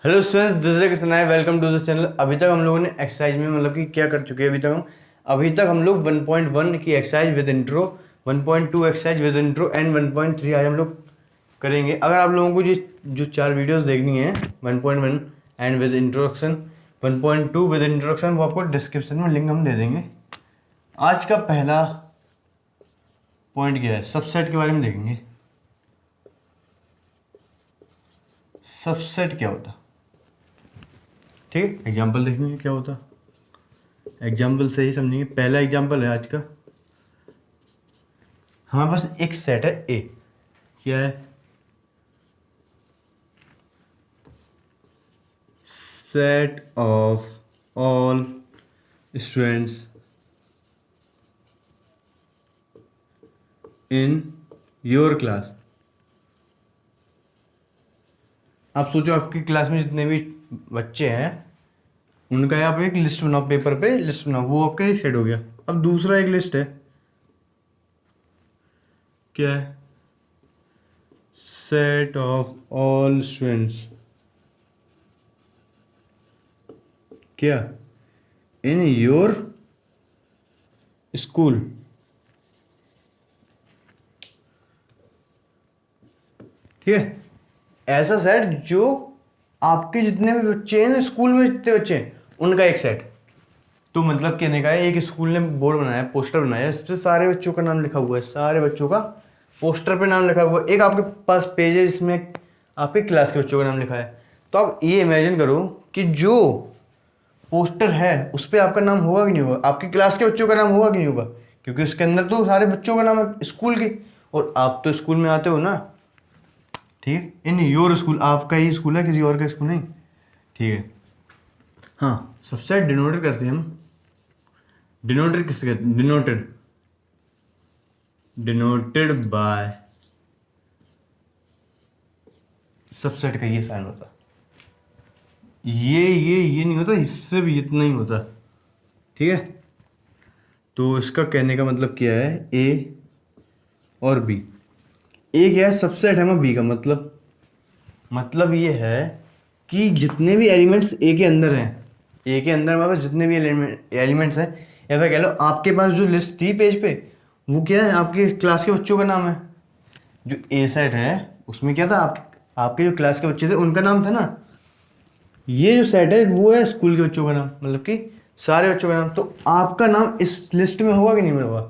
Hello students, this is Krishna, welcome to the channel. अभी तक हम लोगों ने एक्सरसाइज में मतलब कि क्या कर चुके हैं। अभी तक हम लोग 1.1 की exercise with intro, 1.2 exercise with intro and 1.3 आज हम लोग करेंगे। अगर आप लोगों को जो 4 वीडियोस देखनी है 1.1 and with introduction, 1.2 with introduction, वो आपको डिस्क्रिप्शन में लिंक हम दे देंगे। आज का पहला पॉइंट क्या है, सबसेट के बारे में देखेंगे। सबसेट क्या होता, ठीक है। एग्जाम्पल देखेंगे क्या होता, एग्जाम्पल से ही समझेंगे। पहला एग्जाम्पल है आज का, हमारे पास एक सेट है ए। क्या है? Set of all students in your class. आप सोचो, आपकी क्लास में जितने भी बच्चे हैं उनका आप एक लिस्ट बनाओ, पेपर पे लिस्ट बनाओ, वो आपका एक सेट हो गया। अब दूसरा एक लिस्ट है, क्या है? सेट ऑफ ऑल स्टूडेंट्स क्या इन योर स्कूल। ठीक है, ऐसा सेट जो आपके जितने भी बच्चे हैं स्कूल में, जितने बच्चे हैं उनका एक सेट। तो मतलब कहने का है, एक स्कूल ने बोर्ड बनाया, पोस्टर बनाया, इस पर सारे बच्चों का नाम लिखा हुआ है, सारे बच्चों का पोस्टर पे नाम लिखा हुआ है। एक आपके पास पेज है जिसमें आपके क्लास के बच्चों का नाम लिखा है। तो आप ये इमेजिन करो कि जो पोस्टर है उस पर आपका नाम होगा कि नहीं होगा, आपकी क्लास के बच्चों का नाम होगा कि नहीं होगा, क्योंकि उसके अंदर तो सारे बच्चों का नाम है स्कूल के, और आप तो स्कूल में आते हो ना। ठीक है, इन योर स्कूल, आपका ही स्कूल है, किसी और का स्कूल नहीं। ठीक है, हाँ, सबसेट डिनोटेड करते हैं हम। डिनोटेड किससे कहते हैं? डिनोटेड बाय सबसेट का ये साइन होता, ये नहीं होता, इससे भी इतना ही होता। ठीक है, तो इसका कहने का मतलब क्या है, ए और बी। ए क्या है? सबसेट है मैं बी का मतलब ये है कि जितने भी एलिमेंट्स ए के अंदर हैं, ए के अंदर हमारे पास जितने भी एलिमेंट्स हैं, या फिर कह लो आपके पास जो लिस्ट थी पेज पे, वो क्या है? आपके क्लास के बच्चों का नाम है। जो ए सेट है उसमें क्या था, आपके जो क्लास के बच्चे थे उनका नाम था ना। ये जो सेट है वो है स्कूल के बच्चों का नाम, मतलब कि सारे बच्चों का नाम। तो आपका नाम इस लिस्ट में होगा कि नहीं होगा?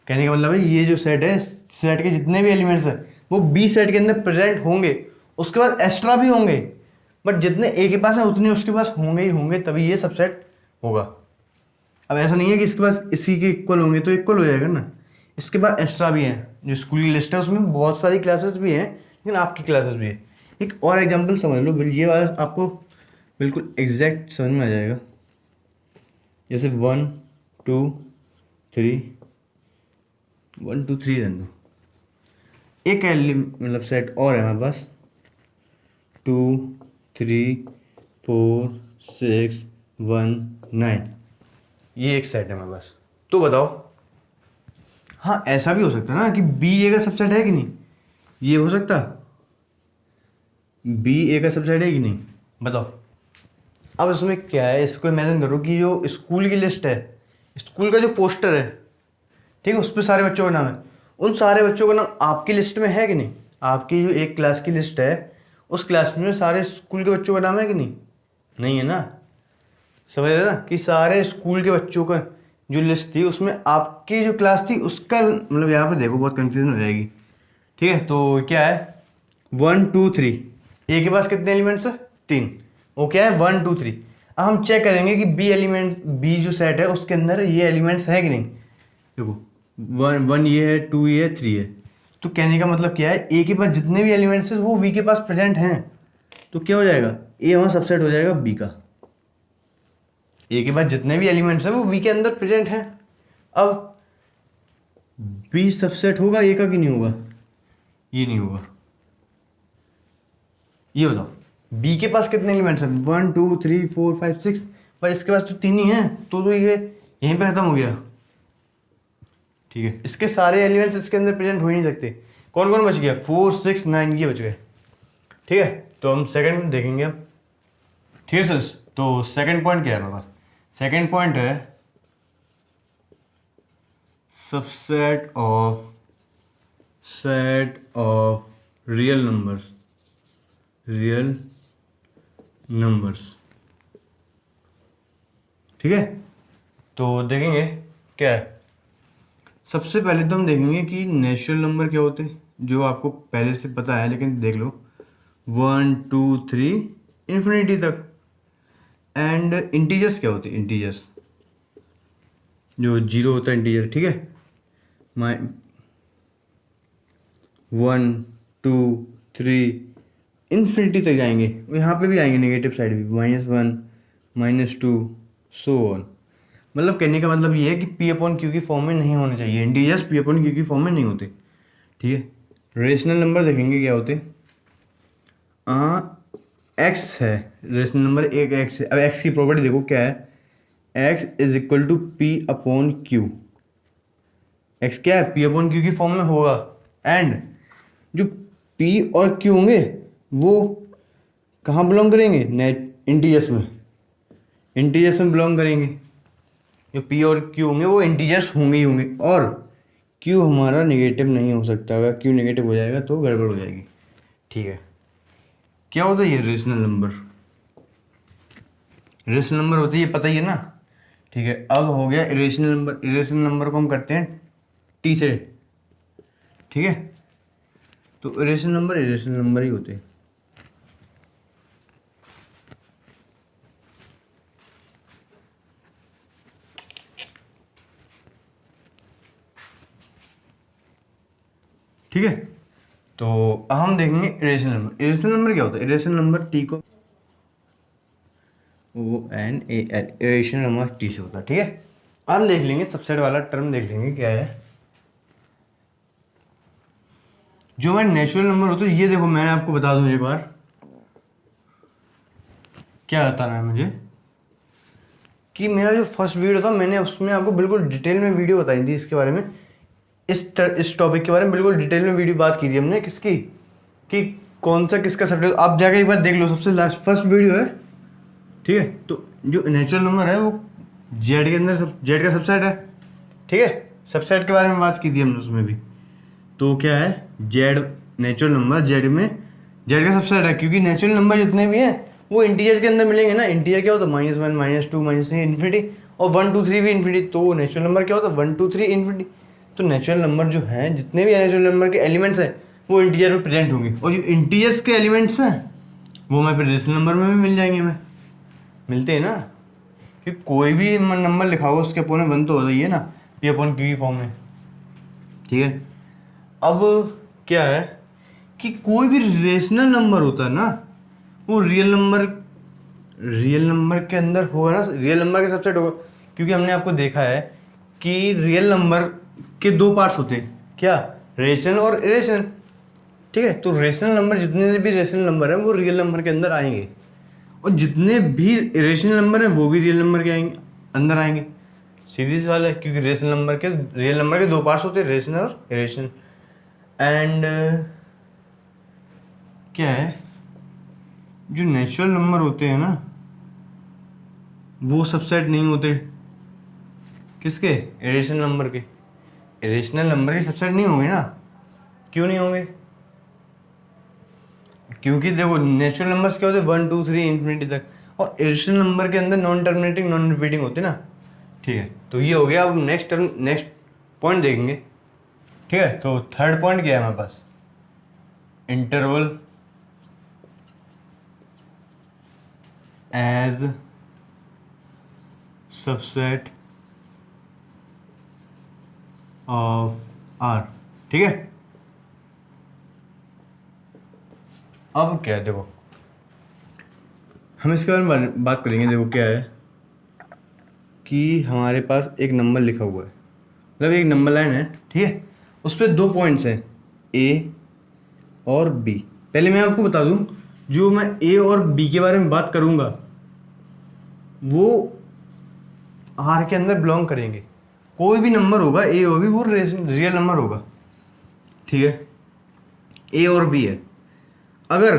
कहने का मतलब है ये जो सेट है, सेट के जितने भी एलिमेंट्स हैं वो बी सेट के अंदर प्रेजेंट होंगे, उसके बाद एक्स्ट्रा भी होंगे, बट जितने ए के पास है उतने उसके पास होंगे ही होंगे, तभी ये सबसेट होगा। अब ऐसा नहीं है कि इसके पास इसी के इक्वल होंगे तो इक्वल हो जाएगा ना, इसके बाद एक्स्ट्रा भी हैं। जो स्कूल की लिस्ट है उसमें बहुत सारी क्लासेस भी हैं, लेकिन आपकी क्लासेस भी है। एक और एग्जांपल समझ लो, ये वाला आपको बिल्कुल एग्जैक्ट समझ में आ जाएगा। जैसे 1 2 3, 1 2 3 रहने दो। एक मतलब सेट और है हमारे पास, 2 3 4 6 1 9, ये एक सेट है हमारे पास। तो बताओ, हाँ ऐसा भी हो सकता है ना कि बी ए का सबसेट है कि नहीं, ये हो सकता बी ए का सबसेट है कि नहीं, बताओ। अब इसमें क्या है, इसको इमेजिन करो कि जो स्कूल की लिस्ट है, स्कूल का जो पोस्टर है, ठीक है, उस पर सारे बच्चों का नाम है। उन सारे बच्चों का नाम आपकी लिस्ट में है कि नहीं? आपकी जो एक क्लास की लिस्ट है उस क्लास में सारे स्कूल के बच्चों का नाम है कि नहीं? नहीं है ना। समझ रहे ना कि सारे स्कूल के बच्चों का जो लिस्ट थी उसमें आपकी जो क्लास थी उसका मतलब, यहाँ पे देखो बहुत कंफ्यूजन हो जाएगी। ठीक है, तो क्या है 1 2 3, ए के पास कितने एलिमेंट्स है? 3। वो क्या है 1 2 3। अब हम चेक करेंगे कि बी जो सेट है उसके अंदर ये एलिमेंट्स है कि नहीं। देखो 1 ये है, 2 ये है, 3 है। तो कहने का मतलब क्या है, ए के पास जितने भी एलिमेंट्स हैं वो बी के पास प्रेजेंट हैं, तो क्या हो जाएगा, ए वहाँ सबसेट हो जाएगा बी का। ए के पास जितने भी एलिमेंट्स हैं वो बी के अंदर प्रेजेंट हैं। अब बी सबसेट होगा ए का कि नहीं होगा? ये नहीं होगा। ये बताओ, बी के पास कितने एलिमेंट्स हैं? 1 2 3 4 5 6, पर इसके पास तो 3 ही हैं, तो ये यहीं पे खत्म हो गया। ठीक है, इसके सारे एलिमेंट्स इसके अंदर प्रेजेंट हो ही नहीं सकते। कौन कौन बच गया? 4 6 9, ये बच गए। ठीक है, तो हम सेकंड देखेंगे अब। ठीक है सर। तो सेकंड पॉइंट क्या है मेरे पास? सेकंड पॉइंट है सेट ऑफ रियल नंबर्स। ठीक है, तो देखेंगे क्या है। सबसे पहले तो हम देखेंगे कि नेचुरल नंबर क्या होते हैं, जो आपको पहले से पता है, लेकिन देख लो 1 2 3 इन्फिनिटी तक। एंड इंटीजर्स क्या होते हैं? इंटीजर्स जो जीरो होता है इंटीजर, ठीक है, 1 2 3 इन्फिनिटी तक जाएंगे। यहाँ पे भी आएंगे नेगेटिव साइड भी, -1 -2 सो ऑन। मतलब कहने का मतलब ये है कि पी अपॉन क्यू की फॉर्म में नहीं होने चाहिए, इंटीजर्स पी अपॉन क्यू की फॉर्म में नहीं होते। ठीक है, रेशनल नंबर देखेंगे क्या होते। एक्स है रेशनल नंबर, एक एक्स है। अब एक्स की प्रॉपर्टी देखो क्या है, X is equal to P upon Q. X क्या है? पी अपॉन क्यू की फॉर्म में होगा। एंड जो पी और क्यू होंगे वो कहाँ बिलोंग करेंगे? इंटीजर्स में, बिलोंग करेंगे। जो पी और क्यू होंगे वो इंटीजर्स होंगे ही होंगे। और क्यू हमारा नेगेटिव नहीं हो सकता, अगर क्यू नेगेटिव हो जाएगा तो गड़बड़ हो जाएगी। ठीक है, क्या होता है ये रेशनल नंबर? रेशनल नंबर होते हैं, ये पता ही है ना। ठीक है, अब हो गया इरेशनल नंबर। इरेशनल नंबर को हम करते हैं टी से। ठीक है, तो इरेशनल नंबर ही होते हैं। ठीक है, तो अब हम देखेंगे इरेशनल नंबर। इरेशनल नंबर क्या होता है? इरेशनल नंबर टी को ONAL इरेशनल नंबर टी से होता है। ठीक है, अब हम देख लेंगे सबसेट वाला टर्म, देख लेंगे क्या है। जो हमारे नेचुरल नंबर होते हैं, ये देखो मैं आपको बता दूं एक बार क्या बताना है मुझे, कि मेरा जो फर्स्ट वीडियो था मैंने उसमें आपको बिल्कुल डिटेल में वीडियो बताई थी इसके बारे में। इस टॉपिक के बारे में बिल्कुल डिटेल में वीडियो बात की थी हमने, किसकी, कि कौन सा किसका सब्जेक्ट। आप जाके एक बार देख लो, सबसे लास्ट फर्स्ट वीडियो है। ठीक है, तो जो नेचुरल नंबर है वो जेड के अंदर जेड का सबसेट है। ठीक है, सबसेट के बारे में बात की थी हमने उसमें भी। तो क्या है, जेड नेचुरल नंबर जेड में जेड का सबसेट है, क्योंकि नेचुरल नंबर जितने भी हैं वो इंटीजर्स के अंदर मिलेंगे ना। इंटीजर क्या होता है? -1 -2 -3 इन्फिनिटी, और 1 2 3 भी इन्फिनिटी। तो नेचुरल नंबर क्या होता है? 1 2 3 इन्फिनिटी। तो नेचुरल नंबर जो हैं, जितने भी नेचुरल नंबर के एलिमेंट्स हैं वो इंटीजर में प्रेजेंट होंगे। और जो इंटीजर्स के एलिमेंट्स हैं वो हमें फिर रेशनल नंबर में भी मिल जाएंगे, हमें मिलते हैं ना। कि कोई भी नंबर लिखा हो उसके अपोन 1 तो होता ही है ना, पी अपॉन क्यू की फॉर्म में। ठीक है, अब क्या है कि कोई भी रेशनल नंबर होता है ना, वो रियल नंबर के अंदर होगा ना, रियल नंबर के सबसेट होगा। क्योंकि हमने आपको देखा है कि रियल नंबर के दो पार्ट्स होते हैं, क्या? रेशनल और इरेशनल। ठीक है, तो रेशनल नंबर, जितने भी रेशनल नंबर हैं वो रियल नंबर के अंदर आएंगे, और जितने भी इरेशनल नंबर हैं वो भी रियल नंबर के अंदर आएंगे। सीधी सी सवाल है, क्योंकि रियल नंबर के दो पार्ट्स होते हैं, रेशनल और इरेशनल। एंड क्या है, जो नेचुरल नंबर होते हैं ना वो सबसेट नहीं होते किसके? इरेशनल नंबर के। इरेशनल नंबर के सबसेट नहीं होंगे ना। क्यों नहीं होंगे? क्योंकि देखो नेचुरल नंबर्स क्या होते हैं? 1 2 3 इन्फिनिटी तक, और इरेशनल नंबर के अंदर नॉन टर्मिनेटिंग नॉन रिपीटिंग होते ना। ठीक है, तो ये हो गया। अब नेक्स्ट पॉइंट देखेंगे। ठीक है, तो थर्ड पॉइंट क्या है हमारे पास? Interval as subset of R. ठीक है, अब क्या है, देखो हम इसके बारे में बात करेंगे। देखो क्या है कि हमारे पास एक नंबर लिखा हुआ है, मतलब एक नंबर लाइन है। ठीक है, उस पर दो पॉइंट्स हैं, ए और बी। पहले मैं आपको बता दूं, जो मैं ए और बी के बारे में बात करूंगा वो आर के अंदर बिलोंग करेंगे। कोई भी नंबर होगा, ए और बी, वो रियल नंबर होगा। ठीक है, ए और बी है। अगर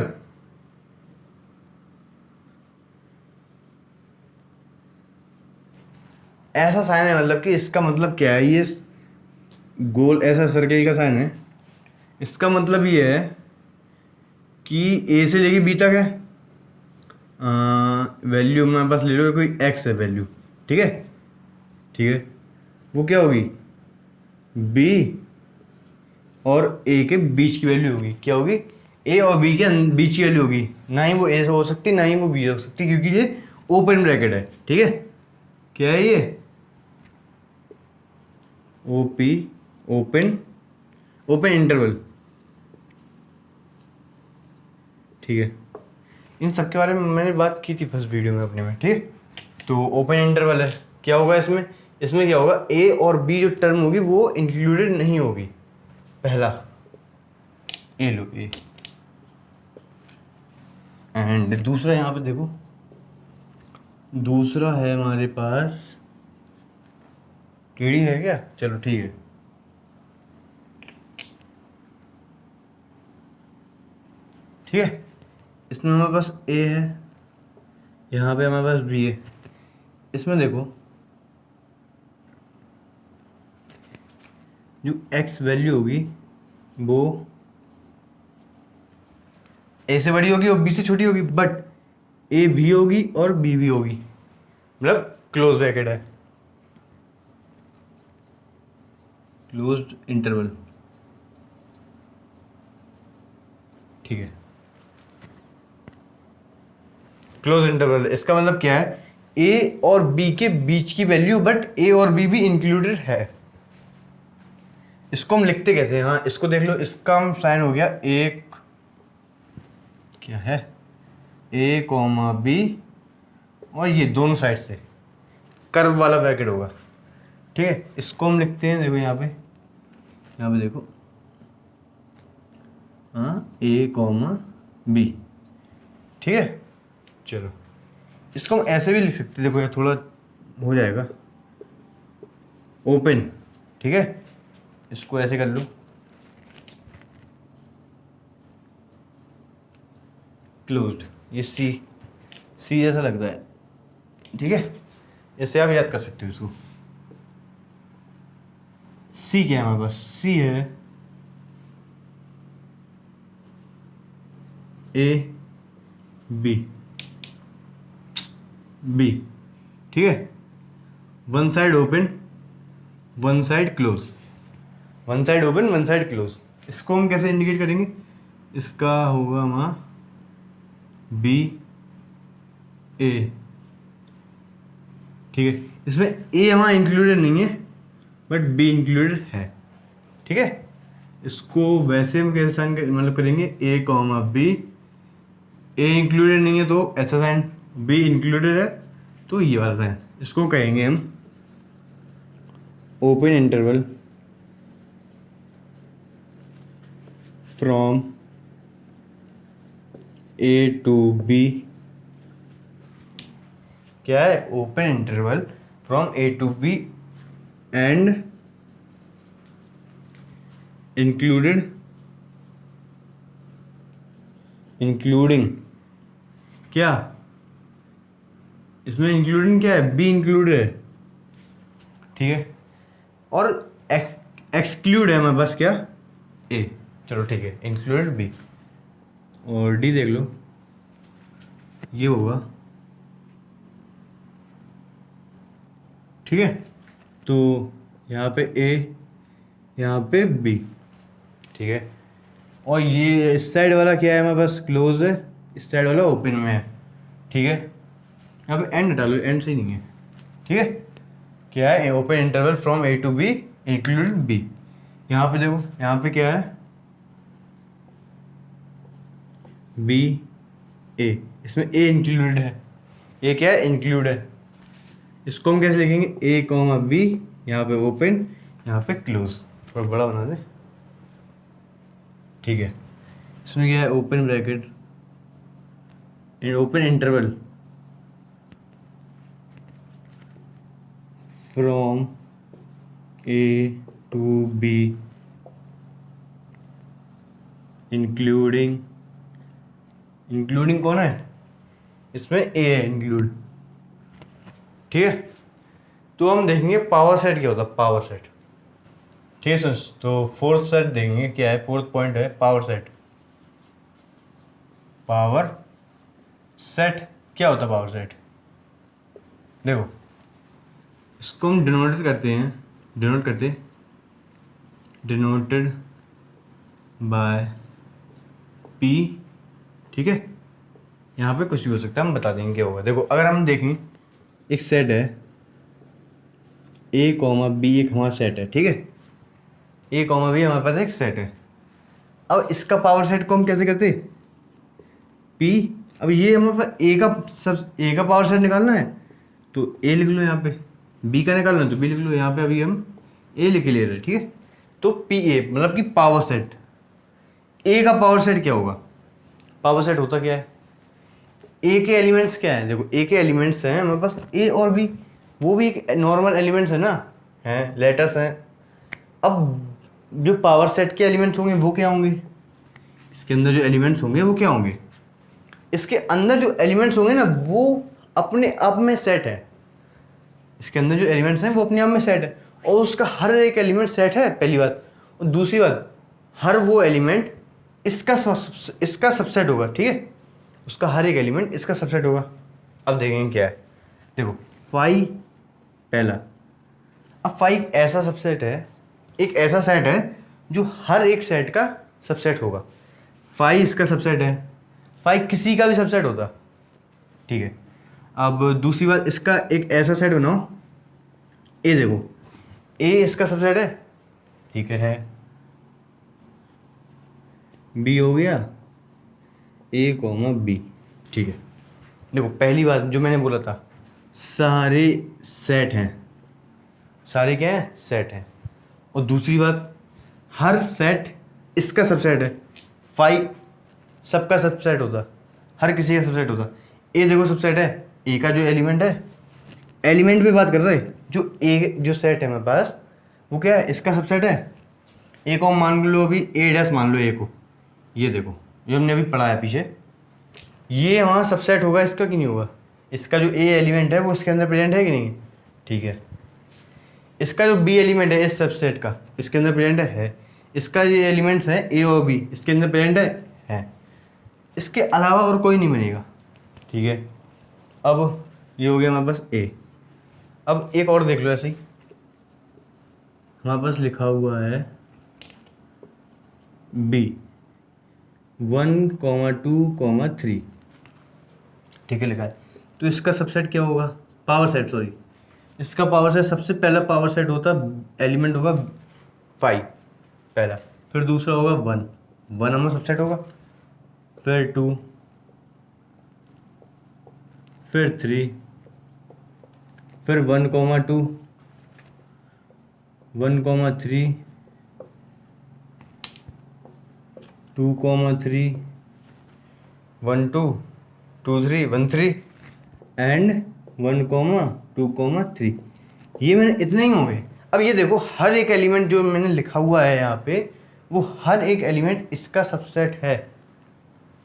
ऐसा साइन है, मतलब कि इसका मतलब क्या है, ये गोल ऐसा सर्कल का साइन है। इसका मतलब ये है कि ए से लेके बी तक है, वैल्यू मेरे पास ले लो, कोई एक्स है वैल्यू, ठीक है, ठीक है, वो क्या होगी, बी और ए के बीच की वैल्यू होगी, क्या होगी, ए और बी के बीच की वैल्यू होगी। ना ही वो ए से हो सकती, ना ही वो बी से हो सकती, क्योंकि ये ओपन ब्रैकेट है, ठीक है। क्या है ये, O P, open, open interval, ठीक है। इन सब के बारे में मैंने बात की थी फर्स्ट वीडियो में अपने में, ठीक है। तो ओपन इंटरवल है, क्या होगा इसमें, इसमें क्या होगा, ए और बी जो टर्म होगी वो इंक्लूडेड नहीं होगी। पहला ए लो ए, एंड दूसरा यहाँ पे देखो, दूसरा है हमारे पास टेढ़ी है क्या, चलो ठीक है, ठीक है। इसमें हमारे पास ए है, यहाँ पे हमारे पास बी है। इसमें देखो जो एक्स वैल्यू होगी वो ए से बड़ी होगी और बी से छोटी होगी, बट ए भी होगी और बी भी होगी, मतलब क्लोज ब्रैकेट है, क्लोज्ड इंटरवल, ठीक है। क्लोज इंटरवल, इसका मतलब क्या है, ए और बी के बीच की वैल्यू, बट ए और बी भी इंक्लूडेड है। इसको हम लिखते कैसे हैं, हाँ इसको देख लो, इसका हम साइन हो गया एक, क्या है, ए कॉमा बी, और ये दोनों साइड से कर्व वाला ब्रैकेट होगा, ठीक है। इसको हम लिखते हैं, देखो यहाँ पे, यहाँ पे देखो, हाँ ए कॉमा बी, ठीक है। चलो इसको हम ऐसे भी लिख सकते हैं, देखो ये थोड़ा हो जाएगा, ओपन, ठीक है। इसको ऐसे कर लो, क्लोज्ड, ये सी, सी जैसा लगता है, ठीक है। इससे आप याद कर सकते हो इसको। सी क्या है हमारे पास, सी है ए बी, बी, ठीक है। One side open, one side close, one side open, one side close. इसको हम कैसे इंडिकेट करेंगे, इसका होगा हमारा बी ए, ठीक है। इसमें ए हमारा इंक्लूडेड नहीं है, बट बी इंक्लूडेड है, ठीक है। इसको वैसे हम कैसे साइन मतलब करेंगे, ए कॉमा बी, ए इंक्लूडेड नहीं है तो ऐसा साइन, बी इंक्लूडेड है तो ये वाला साइन। इसको कहेंगे हम open interval from A to B, क्या है, open interval from A to B and included, including, क्या इसमें इंक्लूडिंग क्या है, बी इंक्लूडेड है, ठीक है। और एक्सक्लूड है हमारे पास क्या, ए, चलो ठीक है, इंक्लूडेड बी, और डी देख लो, ये होगा, ठीक है। तो यहाँ पे ए, यहाँ पे बी, ठीक है। और ये इस साइड वाला क्या है हमारे पास, क्लोज है, इस साइड वाला ओपन में है, ठीक है। यहाँ पे एंड डालो, एंड सही नहीं है, ठीक है। क्या है, open interval from A to B included B. यहाँ पे देखो, यहाँ पे क्या है, बी ए, इसमें ए इंक्लूडेड है, ए क्या है, इंक्लूड है। इसको हम कैसे लिखेंगे, ए कॉमा बी, यहाँ पे ओपन, यहाँ पे क्लोज, थोड़ा बड़ा बना दे, ठीक है। इसमें क्या है, open bracket, open interval from A to B including, including कौन है, इसमें ए है इंक्लूड, ठीक है। तो हम देखेंगे पावर सेट क्या होता है, पावर सेट। ठीक है सर, तो फोर्थ सेट देखेंगे क्या है, फोर्थ पॉइंट है पावर सेट। पावर सेट क्या होता है, पावर सेट देखो, इसको हम डिनोटेड करते डिनोटेड बाय पी। ठीक है, यहाँ पे कुछ भी हो सकता है, हम बता देंगे क्या होगा। देखो अगर हम देखें एक सेट है ए कॉमा बी, एक हमारा सेट है, ठीक है, ए कॉमा बी हमारे पास एक सेट है। अब इसका पावर सेट को हम कैसे करते, पी। अब ये हमारे पास ए का पावर सेट निकालना है तो ए लिख लो यहाँ पे, बी का निकालना है तो बी लिख लो यहाँ पे। अभी हम ए लिख ले रहे हैं, ठीक है। तो पी ए मतलब कि पावर सेट, ए का पावर सेट क्या होगा, पावर सेट होता क्या है, ए के एलिमेंट्स क्या हैं, देखो ए के एलिमेंट्स हैं हमारे पास ए और बी, वो भी एक नॉर्मल एलिमेंट्स है ना, हैं लेटर्स हैं। अब जो पावर सेट के एलिमेंट्स होंगे वो क्या होंगे, इसके अंदर जो एलिमेंट्स होंगे वो क्या होंगे, इसके अंदर जो एलिमेंट्स होंगे ना वो अपने आप में सेट है। इसके अंदर जो एलिमेंट्स हैं वो अपने आप में सेट है और उसका हर एक एलिमेंट सेट है, पहली बात। और दूसरी बात, हर वो एलिमेंट इसका सबसेट होगा, ठीक है, उसका हर एक एलिमेंट इसका सबसेट होगा। अब देखेंगे क्या है, देखो फाई पहला। अब फाई एक ऐसा सबसेट है, एक ऐसा सेट है जो हर एक सेट का सबसेट होगा। फाई इसका सबसेट है, फाई किसी का भी सबसेट होता, ठीक है। अब दूसरी बात, इसका एक ऐसा सेट बनाओ, ए देखो ए इसका सबसेट है, ठीक है, बी हो गया ए कॉमा बी, ठीक है। देखो पहली बात जो मैंने बोला था, सारे सेट हैं, सारे क्या हैं, सेट हैं। और दूसरी बात, हर सेट इसका सबसेट है, फाइव सबका सबसेट होता, हर किसी का सबसेट होता। ए देखो सबसेट है, ए का जो एलिमेंट है, एलिमेंट पे बात कर रहे, जो ए जो सेट है मेरे पास वो क्या है, इसका सबसेट है। ए को मान लो अभी ए डैश मान लो ए को, ये देखो जो हमने अभी पढ़ा है पीछे, ये वहाँ सबसेट होगा इसका कि नहीं होगा, इसका जो ए एलिमेंट है वो इसके अंदर प्रेजेंट है कि नहीं, ठीक है। इसका जो बी एलिमेंट है इस सबसेट का, इसके अंदर प्रेजेंट है। इसका जो एलिमेंट्स हैं ए और बी इसके अंदर प्रेजेंट है। इसके अलावा और कोई नहीं बनेगा, ठीक है। अब ये हो गया हमारे पास ए। अब एक और देख लो, ऐसे ही हमारे पास लिखा हुआ है बी 1,2,3, ठीक है लिखा है। तो इसका सबसेट क्या होगा, पावर सेट, सॉरी, इसका पावर सेट सबसे पहला पावर सेट होता, एलिमेंट होगा 5 पहला, फिर दूसरा होगा 1 हमारा सबसेट होगा, फिर 2, फिर 3, फिर 1,2, 1,3, 2,3, 1 2 2 3 1 3 एंड 1,2,3। ये मैंने इतने ही होंगे। अब ये देखो हर एक एलिमेंट जो मैंने लिखा हुआ है यहाँ पे, वो हर एक एलिमेंट इसका सबसेट है।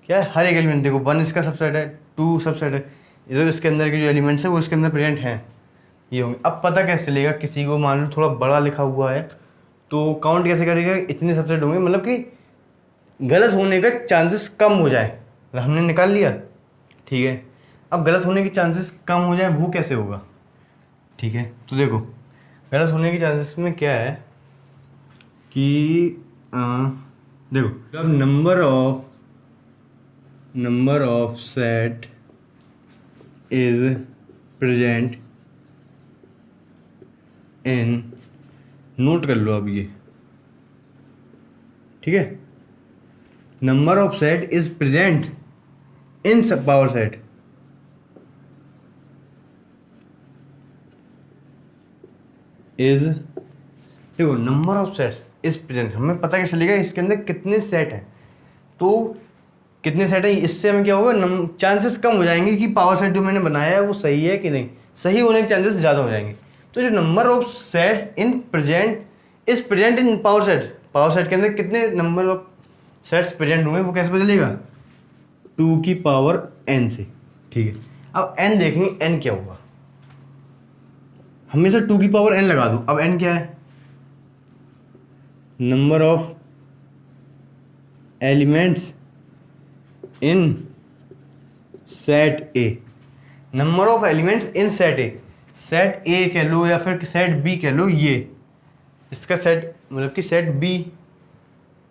क्या है, हर एक एलिमेंट देखो 1 इसका सबसेट है, 2 सबसेट है, इधर इसके अंदर के जो एलिमेंट्स है वो इसके अंदर प्रेजेंट हैं, ये होंगे। अब पता कैसे चलेगा, किसी को मान लो थोड़ा बड़ा लिखा हुआ है तो काउंट कैसे करेगा, इतने सबसेट होंगे, मतलब कि गलत होने का चांसेस कम हो जाए। हमने निकाल लिया, ठीक है। अब गलत होने के चांसेस कम हो जाए वो कैसे होगा, ठीक है। तो देखो गलत होने के चांसेस में क्या है कि देखो जब number of set is present in, note कर लो अब ये, ठीक है, number of set is present in सब पावर सेट इज, देखो number of sets is present, हमें पता कैसे चलेगा इसके अंदर कितने सेट हैं। तो कितने सेट है, इससे हमें क्या होगा, चांसेस कम हो जाएंगे कि पावर सेट जो मैंने बनाया है वो सही है कि नहीं, सही होने के चांसेस ज़्यादा हो जाएंगे। तो जो number of sets in present is present in power set के अंदर कितने नंबर ऑफ सेट्स प्रेजेंट होंगे वो कैसे पता चलेगा, 2 की पावर n से, ठीक है। अब n देखेंगे n क्या होगा, हमेशा 2 की पावर n लगा दो। अब n क्या है? Number of elements in set A. Number of elements in set A, set ए कह लो या फिर सेट बी कह लो, ये इसका सेट मतलब कि सेट बी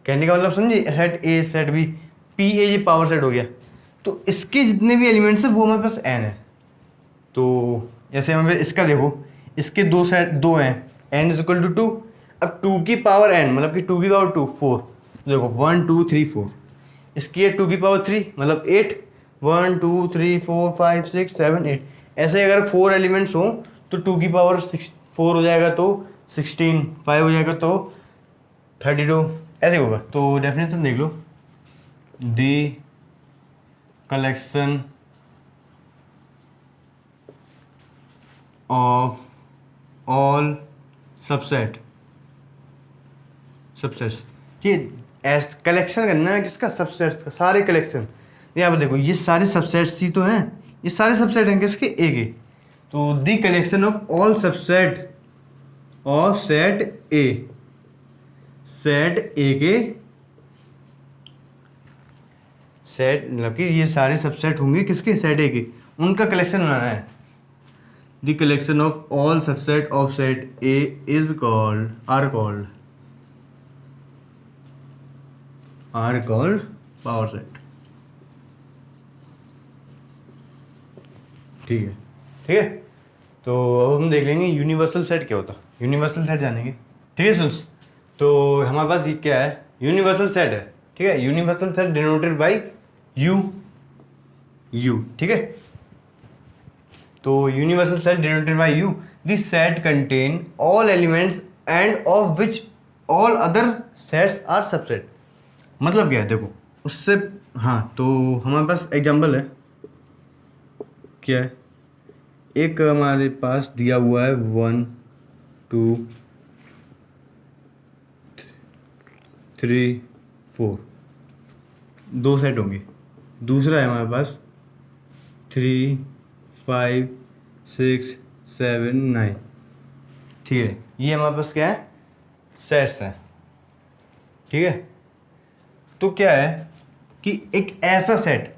कहने का मतलब समझे, set A set B, P A ये पावर सेट हो गया। तो इसके जितने भी एलिमेंट्स हैं वो हमारे पास एन है। तो जैसे हमें इसका देखो, इसके दो सेट दो हैं, एन इज इक्वल टू 2। अब 2 की पावर एन मतलब कि 2 की पावर 2 4, देखो 1 2 3 4। इसकी है 2 की पावर 3 मतलब 8, 1 2 3 4 5 6 7 8। ऐसे अगर 4 एलिमेंट्स हों तो 2 की पावर 4 हो जाएगा तो 16, 5 हो जाएगा तो 32, ऐसे होगा। तो डेफिनेशन देख लो, the collection of all subsets, ठीक है, कलेक्शन करना है किसका? सबसेट्स का, सारे कलेक्शन। यहाँ पर देखो ये सारे सबसेट्स ही तो हैं, ये सारे सबसेट हैं किसके? ए के। तो the collection of all subset of set A, set ए के, सेट मतलब कि ये सारे सबसेट होंगे किसके? सेट ए के, उनका कलेक्शन बनाना है। The collection of all subset of set A is called or called power set. ठीक है, ठीक है। तो अब हम देख लेंगे यूनिवर्सल सेट क्या होता है, यूनिवर्सल सेट जानेंगे। ठीक है सुन, तो हमारे पास ये क्या है? यूनिवर्सल सेट है। ठीक है, universal set denoted by U. ठीक है, तो universal set denoted by U, this set contain all elements and of which all other sets are subset. मतलब क्या है देखो उससे, हाँ तो हमारे पास एग्जांपल है, क्या है? एक हमारे पास दिया हुआ है 1 2 3 4, दो सेट होंगे। दूसरा है हमारे पास 3 5 6 7 9। ठीक है, ये हमारे पास क्या है? सेट्स हैं। ठीक है, तो क्या है कि एक ऐसा सेट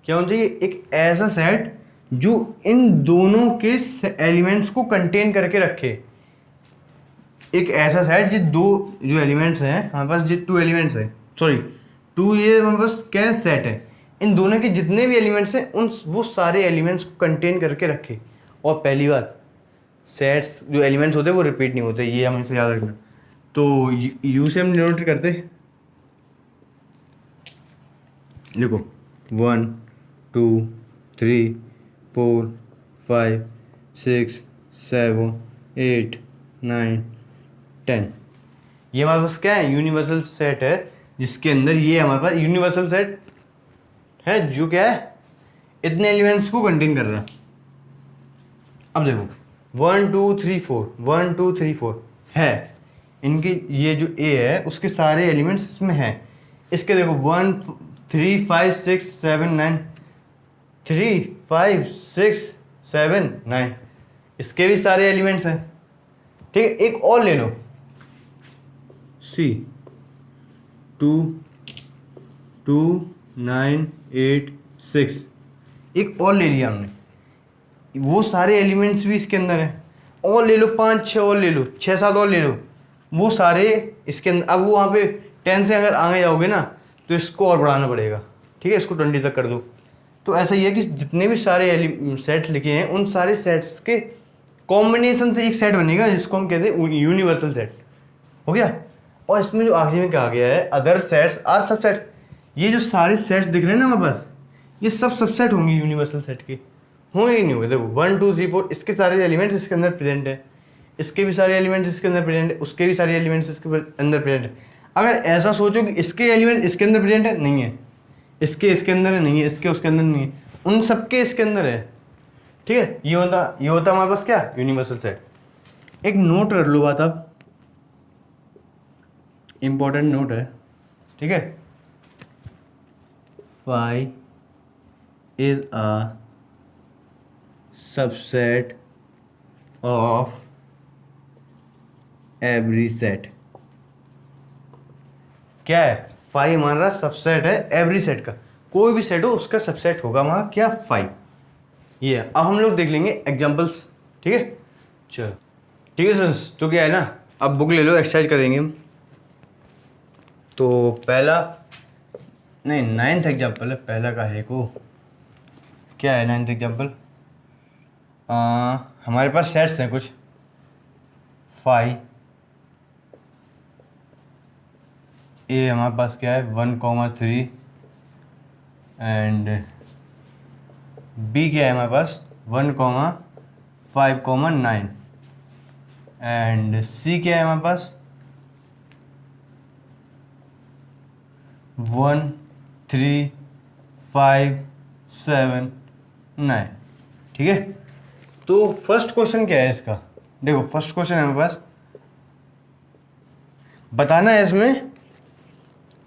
क्या होना चाहिए? एक ऐसा सेट जो इन दोनों के एलिमेंट्स को कंटेन करके रखे। एक ऐसा सेट जो दो जो एलिमेंट्स हैं हमारे पास, जो 2 एलिमेंट्स हैं, सॉरी 2, ये हमारे पास क्या सेट है, इन दोनों के जितने भी एलिमेंट्स हैं उन वो सारे एलिमेंट्स को कंटेन करके रखे। और पहली बात, सेट्स जो एलिमेंट्स होते हैं वो रिपीट नहीं होते, ये हमें याद रखना। तो यू से हम डिनोट करते, देखो 1 2 3 4 5 6 7 8 9 10। ये हमारे पास क्या है? यूनिवर्सल सेट है, जिसके अंदर ये हमारे पास यूनिवर्सल सेट है जो क्या है? इतने एलिमेंट्स को कंटेन कर रहा है। अब देखो 1 2 3 4, 1 2 3 4 है, इनकी ये जो ए है उसके सारे एलिमेंट्स इसमें हैं। इसके देखो 1 3 5 6 7 9, 3 5 6 7 9, इसके भी सारे एलिमेंट्स हैं। ठीक है, एक और ले लो, सी 2 2 9 8 6, एक और ले लिया हमने, वो सारे एलिमेंट्स भी इसके अंदर हैं। और ले लो 5 6 और ले लो, 6 7 और ले लो, वो सारे इसके अंदर। अब वो वहाँ पे 10 से अगर आगे जाओगे ना तो इसको और बढ़ाना पड़ेगा। ठीक है, इसको 20 तक कर दो। तो ऐसा ही है कि जितने भी सारे सेट्स लिखे हैं उन सारे सेट्स के कॉम्बिनेशन से एक सेट बनेगा जिसको हम कहते हैं यूनिवर्सल सेट। हो गया। और इसमें जो आखिरी में कहा गया है अदर सेट्स आर सबसेट, ये जो सारे सेट्स दिख रहे हैं ना हमारे पास, ये सब सबसेट होंगे यूनिवर्सल सेट के, होंगे ही नहीं होंगे। देखो 1 2 3 4 इसके सारे एलिमेंट्स इसके अंदर प्रेजेंट है, इसके भी सारे एलिमेंट्स इसके अंदर प्रेजेंट है, उसके भी सारे एलिमेंट्स इसके अंदर प्रेजेंट है। अगर ऐसा सोचो कि इसके एलिमेंट इसके अंदर प्रेजेंट है, नहीं है, इसके अंदर है, नहीं है, इसके उसके अंदर नहीं है, उन सबके इसके अंदर है। ठीक है, ये होता हमारे पास क्या? Universal set. एक नोट कर लो बात, आप इंपॉर्टेंट नोट है। ठीक है, phi is a subset of every set. क्या है? फाइव हमारा सबसेट है एवरी सेट का, कोई भी सेट हो उसका सबसेट होगा वहां क्या, फाइव। ये है। अब हम लोग देख लेंगे एग्जांपल्स, ठीक है। चलो ठीक है सर, तो क्या है ना, अब बुक ले लो, एक्सरसाइज करेंगे हम। तो पहला नहीं, नाइन्थ एग्जाम्पल है, पहला का है को क्या है नाइन्थ एग्जाम्पल। हमारे पास सेट्स हैं कुछ, 5 ए हमारे पास क्या है 1,3 एंड बी क्या है हमारे पास 1,5,9 एंड सी क्या है हमारे पास 1, 3, 5, 7, 9। ठीक है, तो फर्स्ट क्वेश्चन क्या है इसका, देखो फर्स्ट क्वेश्चन है हमारे पास, बताना है इसमें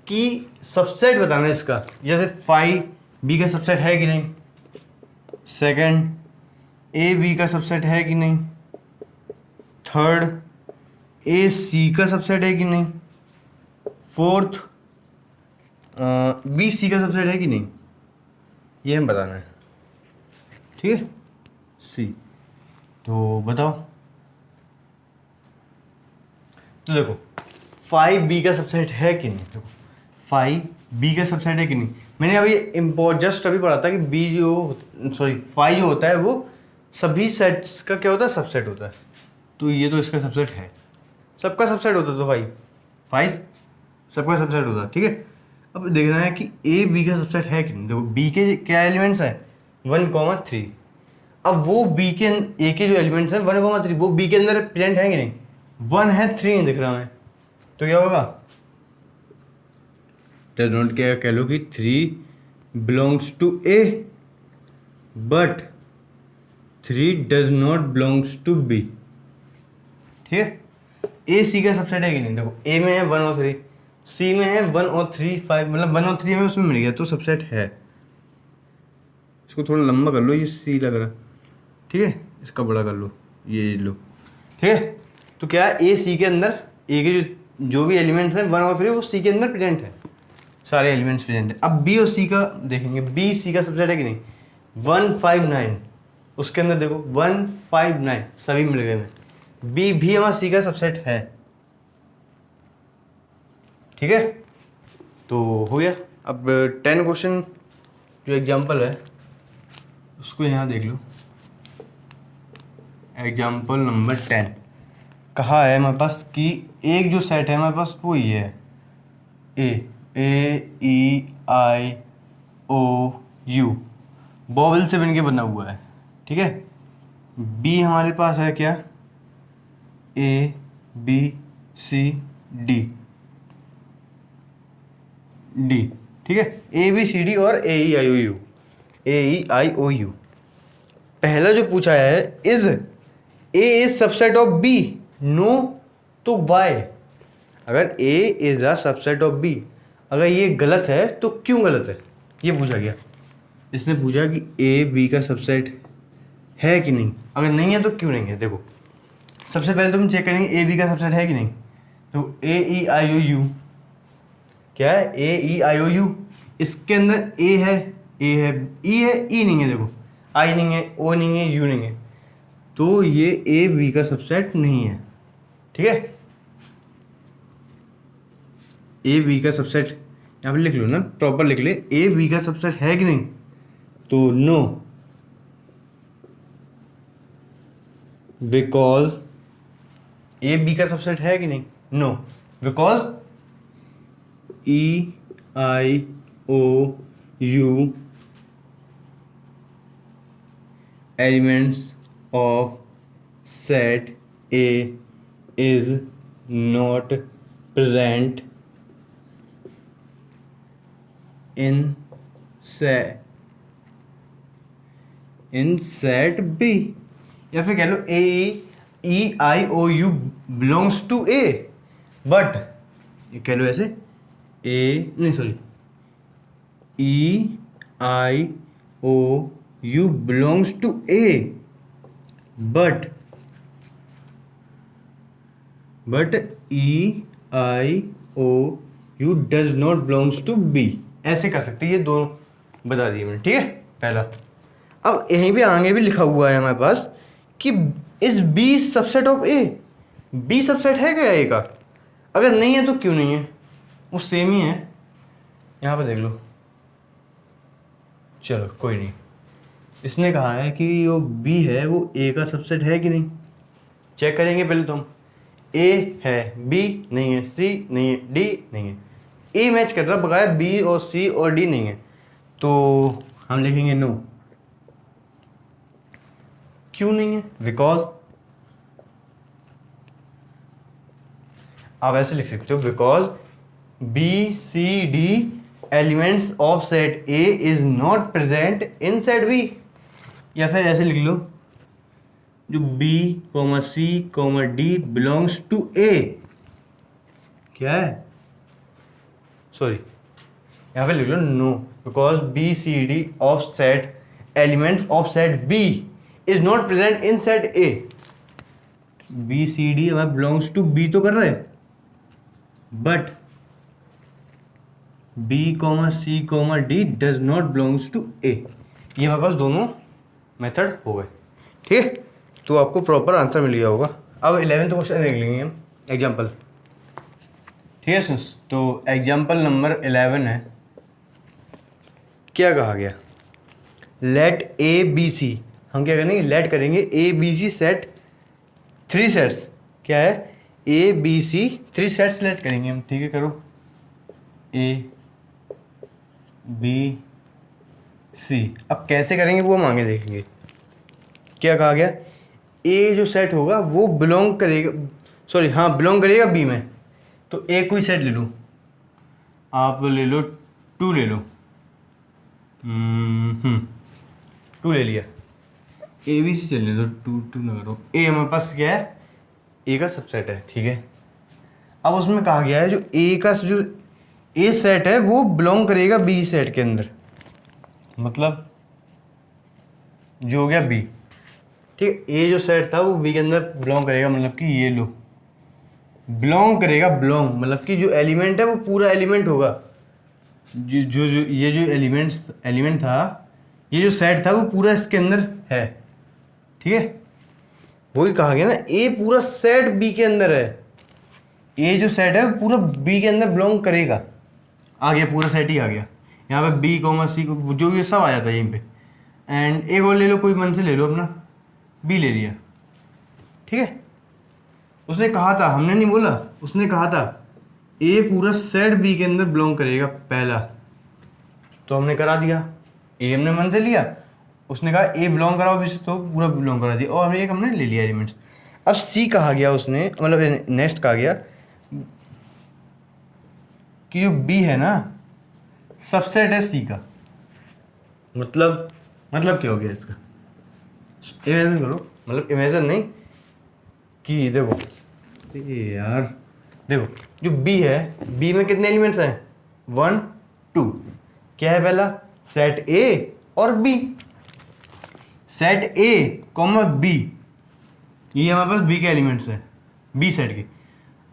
कि सबसेट बताना है इसका, जैसे 5 बी का सबसेट है कि नहीं, सेकंड ए बी का सबसेट है कि नहीं, थर्ड ए सी का सबसेट है कि नहीं, फोर्थ बी सी का सबसेट है कि नहीं, ये हम बताना है। ठीक है, सी, तो बताओ। तो देखो 5 बी का सबसेट है कि नहीं, देखो 5 बी का सबसेट है कि नहीं। मैंने अभी जस्ट अभी पढ़ा था कि बी जो 5 जो होता है वो सभी सेट्स का क्या होता है, सबसेट होता है। तो ये तो इसका सबसेट है, सबका सबसेट होता है, तो 5 सबका सबसेट होता है। ठीक है, अब देखना है कि ए बी का सबसेट है कि नहीं। देखो बी के क्या एलिमेंट्स हैं 1,3, अब वो बी के ए के जो एलिमेंट्स हैं 1,3 वो बी के अंदर प्रेजेंट है कि नहीं, 1 है 3 नहीं दिख रहा है, तो क्या होगा, डज नॉट, क्या कह लो कि 3 belongs to A but 3 does not belongs to B. ठीक है, ए सी का सबसेट है कि नहीं, देखो ए में है 1 और 3, सी में है 1 और 3 5, मतलब 1 और 3 में उसमें मिल गया तो सबसेट है। इसको थोड़ा लंबा कर लो, ये सी लग रहा, ठीक है, इसका बड़ा कर लो, ये लो। ठीक है, तो क्या ए सी के अंदर ए के जो भी एलिमेंट्स हैं 1 और 3 वो सी के अंदर प्रेजेंट है, सारे एलिमेंट्स प्रेजेंट है। अब बी और सी का देखेंगे, बी सी का सबसेट है कि नहीं, 159 उसके अंदर देखो 159 सभी मिल गए में, बी भी हमारा सी का सबसेट है। ठीक है, तो हो गया। अब 10 क्वेश्चन जो एग्जाम्पल है उसको यहाँ देख लो, एग्जाम्पल नंबर 10 कहा है हमारे पास कि एक जो सेट है हमारे पास वो ये है ए आई ओ यू, बॉबल से बनके बना हुआ है। ठीक है, बी हमारे पास है क्या A B C D D. ठीक है, ए बी सी डी और ए ई आई ओ यू। पहला जो पूछा है is A subset of B, no, तो वाई। अगर A is a subset of B, अगर ये गलत है तो क्यों गलत है, ये पूछा गया। इसने पूछा कि ए बी का सबसेट है कि नहीं, अगर नहीं है तो क्यों नहीं है। देखो सबसे पहले तो हम चेक करेंगे ए बी का सबसेट है कि नहीं, तो ए ई आई ओ यू क्या है, ए ई आई ओ यू, इसके अंदर ए है ई है ई नहीं है, देखो आई नहीं है, ओ नहीं है, यू नहीं है, तो ये ए बी का सबसेट नहीं है। ठीक है, ए बी का सबसेट यहाँ पे लिख लो ना, प्रॉपर लिख ले, ए बी का सबसेट है कि नहीं, तो नो, बिकॉज ए बी का सबसेट है कि नहीं, no, because E I O U elements of set A is not present in set B, या फिर कह लो A I O U belongs to A, but ये कह लो ऐसे ए नहीं sorry E I O U belongs to A but but EIOU does not belongs to B, ऐसे कर सकते हैं, ये दोनों बता दिए मैंने, ठीक है पहला। अब यहीं पे आगे भी लिखा हुआ है हमारे पास कि इस B subset of A, B subset है क्या ए का? अगर नहीं है तो क्यों नहीं है, वो सेम ही है, यहाँ पे देख लो। चलो कोई नहीं, इसने कहा है कि जो बी है वो ए का सबसेट है कि नहीं, चेक करेंगे पहले तो हम। ए है, बी नहीं है, सी नहीं है, डी नहीं है। ए मैच कर रहा बकाया, बी और सी और डी नहीं है, तो हम लिखेंगे नो। क्यों नहीं है? बिकॉज, आप ऐसे लिख सकते हो, because B C D elements of set A is not present in set B. या फिर ऐसे लिख लो, जो B comma C comma D belongs to A, क्या है, सॉरी यहाँ पे लिख लो no, because B C D of set elements of set B is not present in set A. B C D हमारा बिलोंग्स टू बी तो कर रहे हैं, but B comma C comma D does not belongs to A. ये हमारे पास दोनों method हो गए, ठीक है, तो आपको प्रॉपर आंसर मिल गया होगा। अब 11th क्वेश्चन देख लेंगे हम, एग्जाम्पल, ठीक है सर। तो एग्जाम्पल नंबर 11 है, क्या कहा गया, लेट ए बी सी, हम क्या करेंगे, लेट करेंगे A B C set 3 sets, क्या है, A B C 3 sets let करेंगे हम, ठीक है, करो ए बी सी। अब कैसे करेंगे वो हम आगे देखेंगे। क्या कहा गया, ए जो सेट होगा वो बिलोंग करेगा, सॉरी हाँ बिलोंग करेगा बी में, तो ए कोई सेट ले लो, आप ले लो 2 ले लो, 2 ले लिया, ए बी सी चलने दो, 2 ना करो, ए हमारे पास क्या है, ए का सबसेट है, ठीक है। अब उसमें कहा गया है जो ए का जो ए सेट है वो बिलोंग करेगा बी सेट के अंदर, मतलब जो हो गया बी, ठीक है। ए जो सेट था वो बी के अंदर बिलोंग करेगा, मतलब कि ये लो बिलोंग करेगा, बिलोंग मतलब कि जो एलिमेंट है वो पूरा एलिमेंट होगा, जो जो जो ये जो एलिमेंट था, ये जो सेट था वो पूरा इसके अंदर है, ठीक है। वही कहा गया ना, ए पूरा सेट बी के अंदर है, ए जो सेट है वो पूरा बी के अंदर बिलोंग करेगा, आ गया पूरा सेट ही आ गया। यहाँ पे बी कॉमा सी जो भी सब आ जाता है यहीं पे। एंड एक और ले लो, कोई मन से ले लो, अपना बी ले लिया, ठीक है। उसने कहा था, हमने नहीं बोला, उसने कहा था ए पूरा सेट बी के अंदर बिलोंग करेगा पहला, तो हमने करा दिया, ए हमने मन से लिया, उसने कहा ए बिलोंग कराओ बी से, तो पूरा बिलोंग करा दिया, और एक हमने ले लिया एलिमेंट्स। अब सी कहा गया, उसने मतलब नेक्स्ट कहा गया कि जो बी है ना सबसेट है सी का, मतलब क्या हो गया इसका, इमेजिन करो, मतलब इमेजिन नहीं कि देखो यार, देखो जो बी है, बी में कितने एलिमेंट्स हैं, 1 2, क्या है पहला, सेट ए और B, set A comma B, ये हमारे पास बी के एलिमेंट्स हैं, बी सेट के।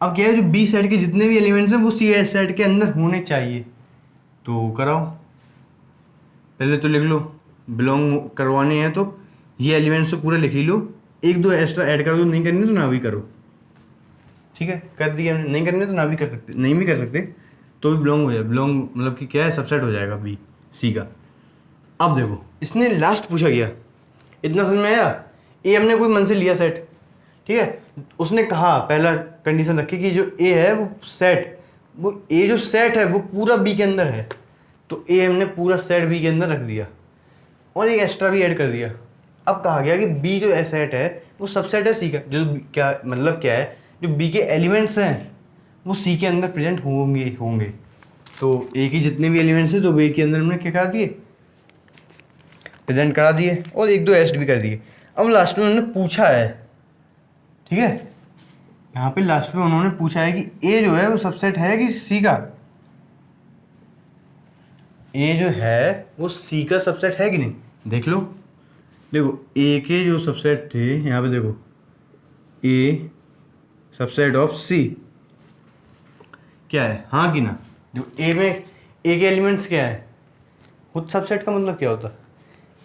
अब क्या है, जो बी सेट के जितने भी एलिमेंट्स हैं वो सी सेट के अंदर होने चाहिए, तो कराओ, पहले तो लिख लो, बिलोंग करवाने हैं तो ये एलिमेंट्स तो पूरा लिख ही लो, 1 2 एक्स्ट्रा ऐड कर दो, नहीं करनी तो ना भी करो, ठीक है, कर दिया हमने, नहीं करनी तो ना भी कर सकते, नहीं भी कर सकते तो भी बिलोंग हो जाए, बिलोंग मतलब कि क्या है, सबसेट हो जाएगा बी सी का। अब देखो इसने लास्ट पूछा गया, इतना समझ में आया, ए हमने कोई मन से लिया सेट, ठीक है, उसने कहा पहला कंडीशन रखी कि जो ए है वो सेट, वो ए जो सेट है वो पूरा बी के अंदर है, तो ए हमने पूरा सेट बी के अंदर रख दिया और एक एक्स्ट्रा भी ऐड कर दिया। अब कहा गया कि बी जो सेट है वो सबसेट है सी का, जो क्या मतलब क्या है, जो बी के एलिमेंट्स हैं वो सी के अंदर प्रेजेंट होंगे, तो ए के जितने भी एलिमेंट्स हैं तो बी के अंदर हमने क्या करा दिए, प्रेजेंट करा दिए, और 1 2 ऐड भी कर दिए। अब लास्ट में उन्होंने पूछा है, ठीक है, यहाँ पे लास्ट में उन्होंने पूछा है कि ए जो है वो सबसेट है कि सी का, ए जो है वो सी का सबसेट है कि नहीं, देख लो, देखो ए के जो सबसेट थे यहाँ पे देखो, ए सबसेट ऑफ सी क्या है, हाँ कि ना। जो ए में ए के एलिमेंट्स क्या है, खुद सबसेट का मतलब क्या होता है,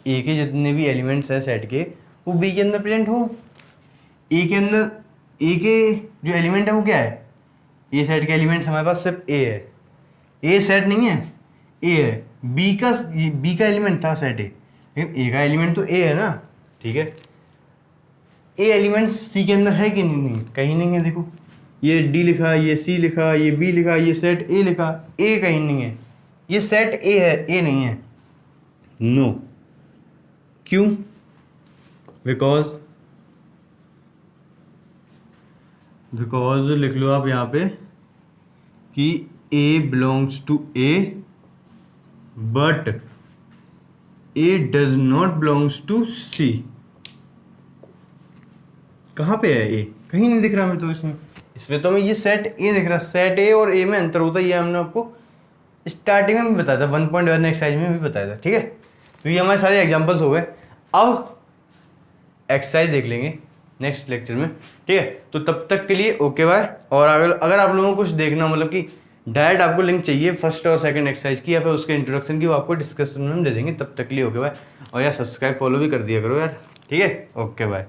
ए के जितने भी एलिमेंट्स हैं सेट के वो बी के अंदर प्रेजेंट हो। ए के अंदर ए के जो एलिमेंट है वो क्या है, ए सेट के एलिमेंट्स हमारे पास सिर्फ ए है, ए सेट नहीं है, ए है। बी का एलिमेंट था सेट ए, लेकिन ए का एलिमेंट तो ए है ना, ठीक है। ए एलिमेंट्स सी के अंदर है कि नहीं, कहीं नहीं है। देखो ये डी लिखा, ये सी लिखा, ये बी लिखा, ये सेट ए लिखा, ए कहीं नहीं है। ये सेट ए है, ए नहीं है, नो। क्यों? बिकॉज लिख लो आप यहाँ पे कि A belongs to A but A does not belongs to C. कहाँ पे है ए, कहीं नहीं दिख रहा हमें तो इसमें तो हमें ये सेट ए दिख रहा। सेट ए और ए में अंतर होता है, ये हमने आपको स्टार्टिंग में भी बताया था, 1.1 एक्सरसाइज में भी बताया था, ठीक है। तो ये हमारे सारे एग्जांपल्स हो गए। अब एक्सरसाइज देख लेंगे नेक्स्ट लेक्चर में, ठीक है। तो तब तक के लिए ओके बाय। और अगर आप लोगों को कुछ देखना, मतलब कि डायरेक्ट आपको लिंक चाहिए फर्स्ट और सेकंड एक्सरसाइज की या फिर उसके इंट्रोडक्शन की, वो आपको डिस्कशन में हम दे देंगे। तब तक के लिए ओके बाय। और यार सब्सक्राइब फॉलो भी कर दिया करो यार, ठीक है। Okay bye.